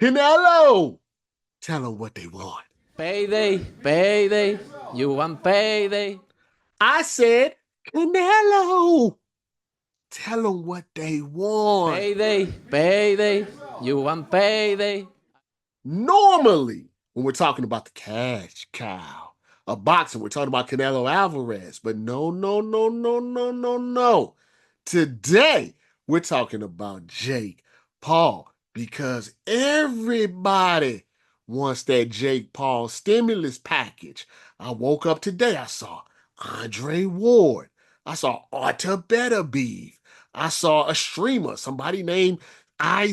Canelo, tell them what they want. Payday, payday, you want payday? I said, Canelo, tell them what they want. Payday, payday, you want payday? Normally, when we're talking about the cash cow of boxing, we're talking about Canelo Alvarez. But no, no, no, no, no, no, no. Today, we're talking about Jake Paul because everybody wants that Jake Paul stimulus package. I woke up today, I saw Andre Ward. I saw Artur Beterbiev. I saw a streamer, somebody named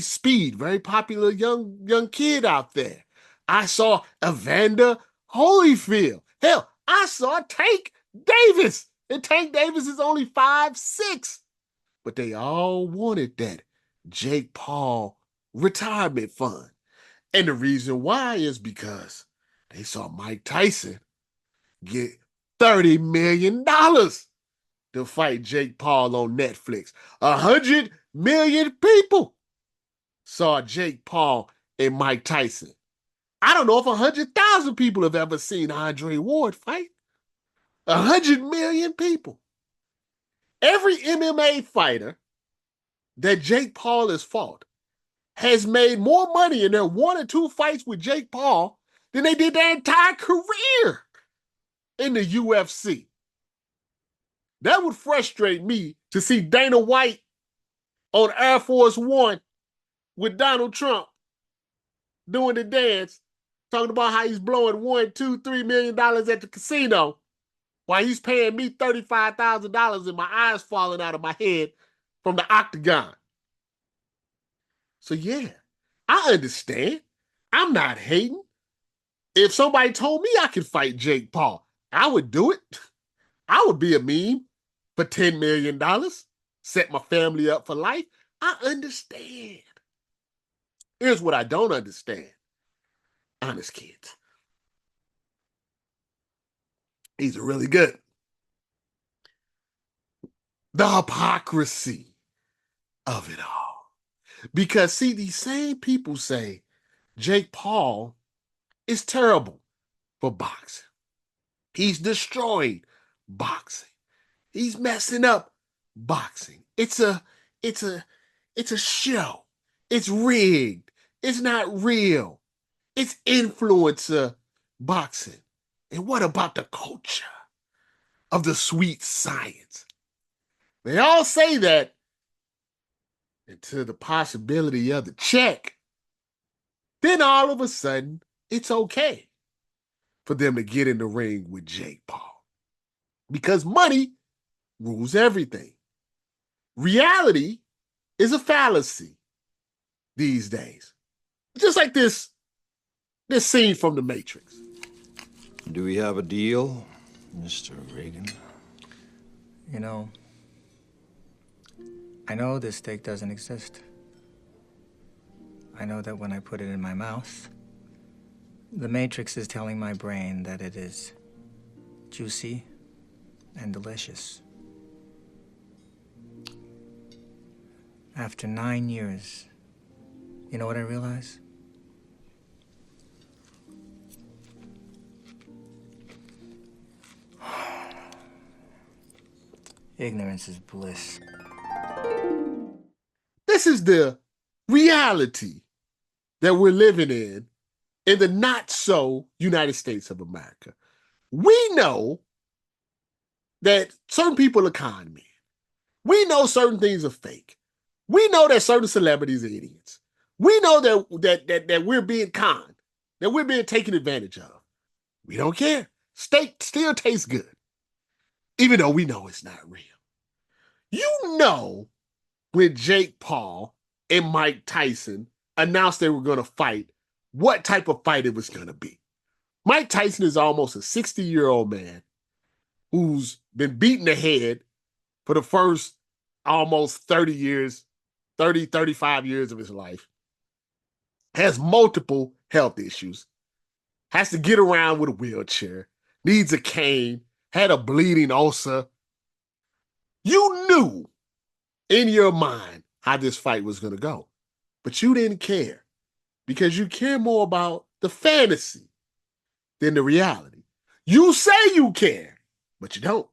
Speed, very popular young kid out there. I saw Evander Holyfield. Hell, I saw Tank Davis. And Tank Davis is only 5'6". But they all wanted that Jake Paul retirement fund. And the reason why is because they saw Mike Tyson get $30 million to fight Jake Paul on Netflix. 100 million people saw Jake Paul and Mike Tyson. I don't know if 100,000 people have ever seen Andre Ward fight. 100 million people. Every MMA fighter that Jake Paul has fought has made more money in their one or two fights with Jake Paul than they did their entire career in the UFC. That would frustrate me to see Dana White on Air Force One with Donald Trump doing the dance, talking about how he's blowing $1, $2, $3 million at the casino while he's paying me $35,000 and my eyes falling out of my head from the octagon. So yeah, I understand. I'm not hating. If somebody told me I could fight Jake Paul, I would do it. I would be a meme for $10 million, set my family up for life. I understand. Here's what I don't understand. Honest kids. These are really good. The hypocrisy of it all. Because, see, these same people say Jake Paul is terrible for boxing. He's destroying boxing. He's messing up boxing. It's a show. It's rigged. It's not real. It's influencer boxing. And what about the culture of the sweet science? They all say that until the possibility of the check. Then all of a sudden, it's okay for them to get in the ring with Jake Paul. Because money rules everything. Reality is a fallacy these days. Just like this scene from The Matrix. Do we have a deal, Mr. Reagan? You know, I know this steak doesn't exist. I know that when I put it in my mouth, the Matrix is telling my brain that it is juicy and delicious. After 9 years, you know what I realize? Ignorance is bliss. This is the reality that we're living in the not so United States of America. We know that certain people are con men. We know certain things are fake. We know that certain celebrities are idiots. We know that we're being conned, that we're being taken advantage of. We don't care. Steak still tastes good, even though we know it's not real. You know, when Jake Paul and Mike Tyson announced they were going to fight, what type of fight it was going to be. Mike Tyson is almost a 60-year-old man who's been beaten the head for the first almost 30 years, 30, 35 years of his life, has multiple health issues, has to get around with a wheelchair, needs a cane, had a bleeding ulcer. You knew in your mind how this fight was going to go, but you didn't care because you care more about the fantasy than the reality. You say you care, but you don't.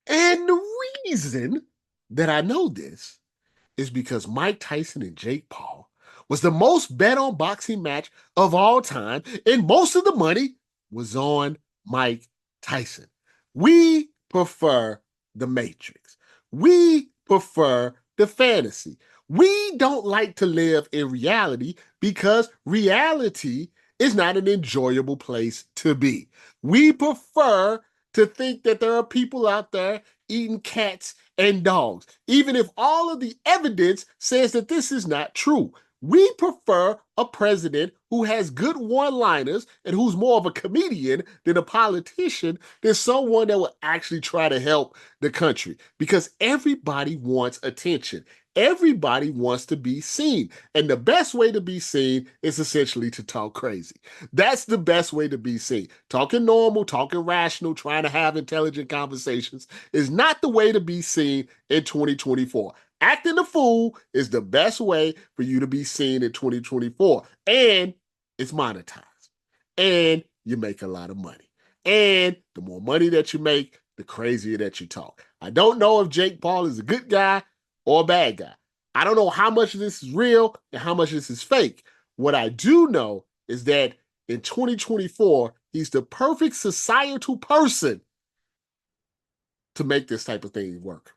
And the reason that I know this is because Mike Tyson and Jake Paul was the most bet on boxing match of all time, and most of the money was on Mike Tyson. We prefer the Matrix. We prefer the fantasy. We don't like to live in reality because reality is not an enjoyable place to be. We prefer to think that there are people out there eating cats and dogs, even if all of the evidence says that this is not true. We prefer a president who has good one-liners and who's more of a comedian than a politician, than someone that will actually try to help the country, because everybody wants attention. Everybody wants to be seen. And the best way to be seen is essentially to talk crazy. That's the best way to be seen. Talking normal, talking rational, trying to have intelligent conversations is not the way to be seen in 2024. Acting a fool is the best way for you to be seen in 2024. And it's monetized. And you make a lot of money. And the more money that you make, the crazier that you talk. I don't know if Jake Paul is a good guy or a bad guy. I don't know how much of this is real and how much of this is fake. What I do know is that in 2024, he's the perfect societal person to make this type of thing work.